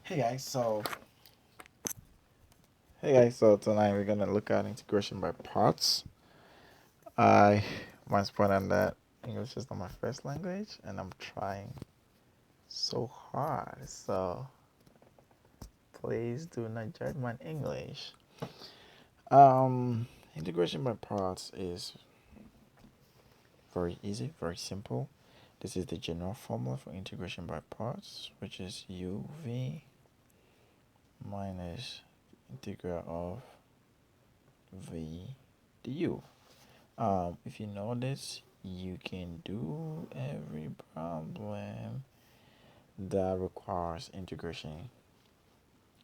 Hey guys, so hey guys, tonight we're gonna look at integration by parts. I must point out that English is not my first language, and I'm trying so hard. So please do not judge my English. Integration by parts is very easy, very simple. This is the general formula for integration by parts, which is uv minus integral of v du. If you know this, you can do every problem that requires integration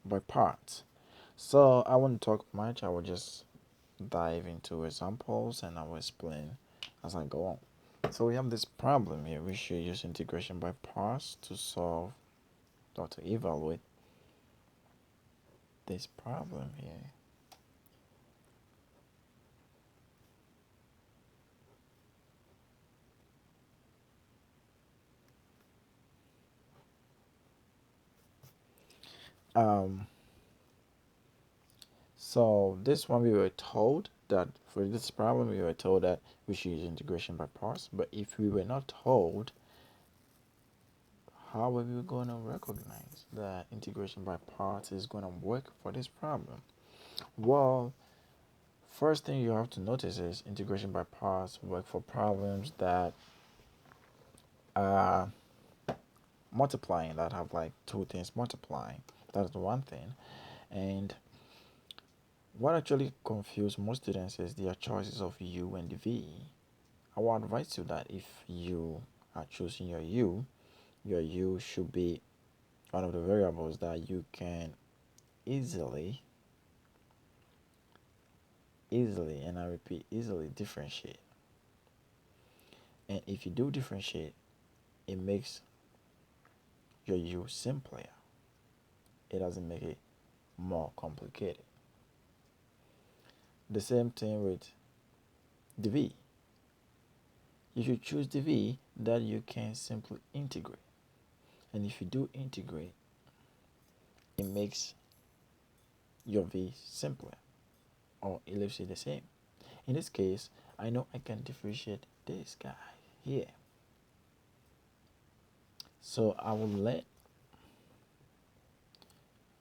by parts. So I won't talk much. I will just dive into examples and I will explain as I go on. So we have this problem here. We should use integration by parts to solve or to evaluate this problem here. Um, So this one we were told that for this problem we were told that we should use integration by parts, but if we were not told, how are we going to recognize that integration by parts is going to work for this problem? Well, first thing you have to notice is integration by parts work for problems that are multiplying, that have like two things multiplying. That's one thing. And what actually confuses most students is their choices of u and v. I will advise you that if you are choosing your u should be one of the variables that you can easily, and I repeat, easily differentiate. And if you do differentiate, it makes your u simpler. It doesn't make it more complicated. The same thing with the v. You should choose the v that you can simply integrate. And if you do integrate, it makes your v simpler, or it leaves it the same. In this case, I know I can differentiate this guy here. So I will let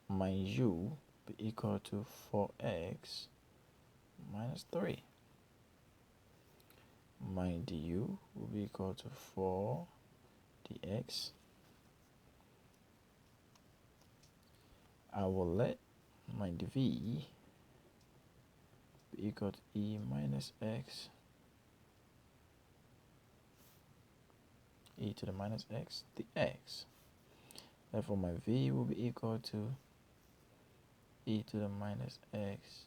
my u be equal to 4x minus 3. My du will be equal to 4 dx. I will let my dv be equal to e minus x, e to the minus x dx. Therefore, my v will be equal to e to the minus x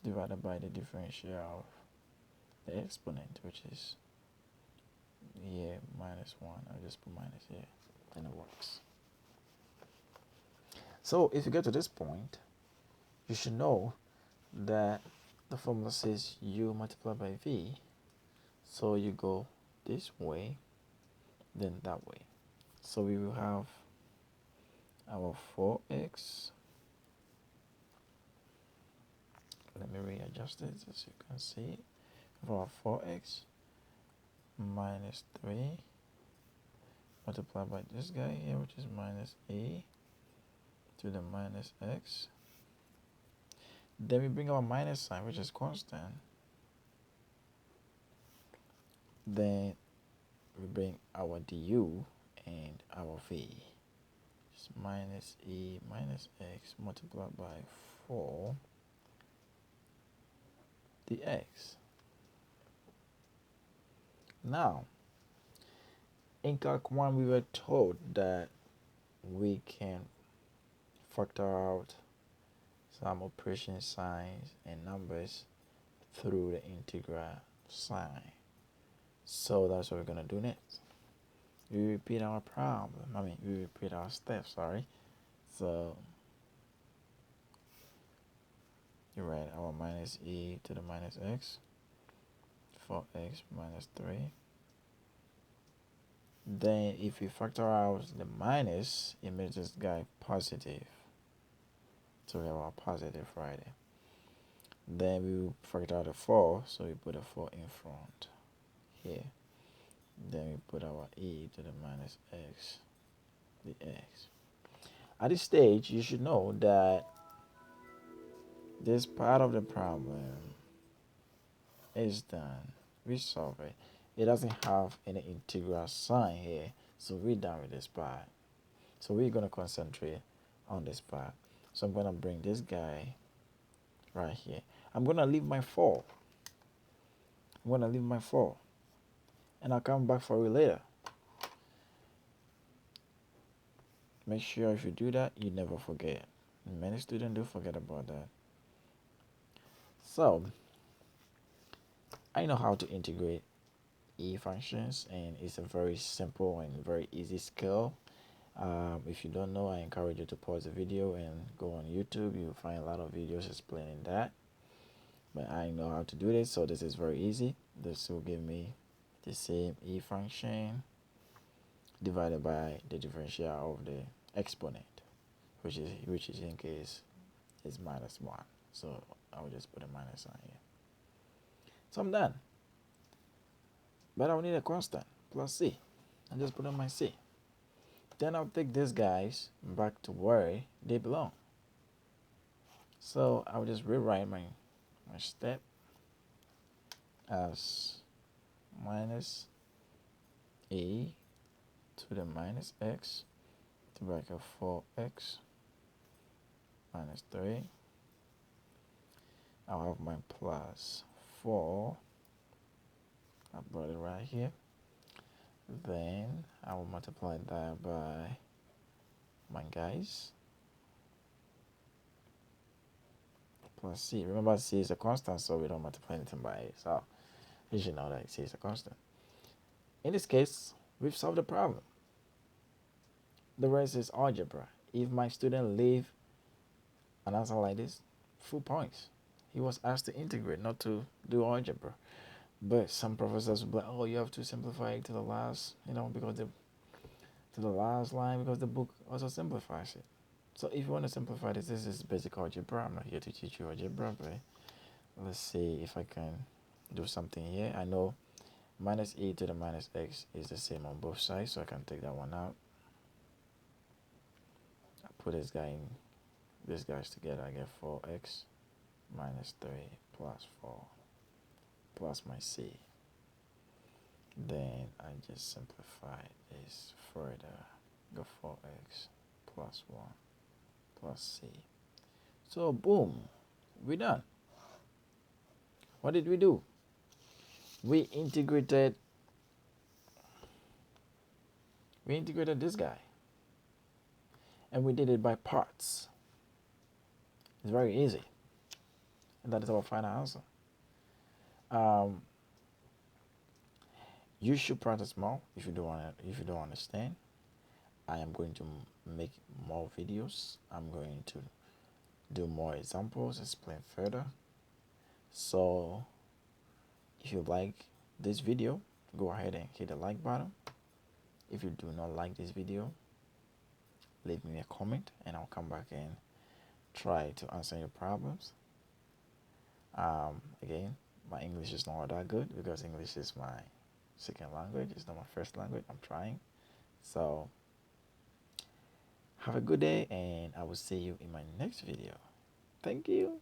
divided by the differential of the exponent, which is here minus 1. I'll just put minus here and it works. So if you get to this point, you should know that the formula says u multiplied by v. So you go this way, then that way. So we will have our 4x. Let me readjust it so you can see. For our 4x minus 3 multiplied by this guy here, which is minus a to the minus x. Then we bring our minus sign, which is constant. Then we bring our du and our v. It's minus e minus x multiplied by 4 dx. Now, in Calc 1, we were told that we can factor out some operation signs and numbers through the integral sign. So that's what we're going to do next. We repeat our problem. We repeat our steps, sorry. So, you write our minus e to the minus x, 4x minus 3, Then if we factor out the minus, it makes this guy positive. So we have our positive right there. Then we will factor out a 4, so we put a 4 in front here. Then we put our e to the minus x, the x. At this stage, you should know that this part of the problem is done. We solve it. It doesn't have any integral sign here, so we're done with this part. So we're going to concentrate on this part. So I'm going to bring this guy right here. I'm going to leave my 4. I'm going to leave my 4. And I'll come back for it later. Make sure if you do that, you never forget. Many students do forget about that. So, I know how to integrate e functions, and it's a very simple and very easy skill. If you don't know, I encourage you to pause the video and go on YouTube. You'll find a lot of videos explaining that. But I know how to do this, so this is very easy. This will give me the same e function divided by the differential of the exponent, which is in case is minus 1. So I'll just put a minus sign here. So I'm done. But I'll need a constant plus c. I just put on my c. Then I'll take these guys back to where they belong. So I'll just rewrite my step as minus a to the minus x to bracket 4x minus 3. I'll have my plus 4. I brought it right here. Then I will multiply that by my guys plus c. Remember, c is a constant, so we don't multiply anything by it. So you should know that c is a constant. In this case, we've solved the problem. The rest is algebra. If my student leave an answer like this, full points. He was asked to integrate, not to do algebra. But some professors will be like, oh, you have to simplify it to the last, because to the last line, because the book also simplifies it. So if you want to simplify this is basic algebra. I'm not here to teach you algebra, but let's see if I can do something here. I know minus e to the minus x is the same on both sides, so I can take that one out. I put these guys together. I get 4x minus 3 plus 4 plus my c. Then I just simplify this further. Go 4x plus 1 plus c. So boom, we're done. What did we do? We integrated this guy. And we did it by parts. It's very easy. And that is our final answer. You should practice more if you don't understand. I am going to make more videos. I'm going to do more examples, explain further. So if you like this video, go ahead and hit the like button. If you do not like this video, leave me a comment and I'll come back and try to answer your problems. Again, my English is not that good because English is my second language. It's not my first language. I'm trying. So have a good day and I will see you in my next video. Thank you.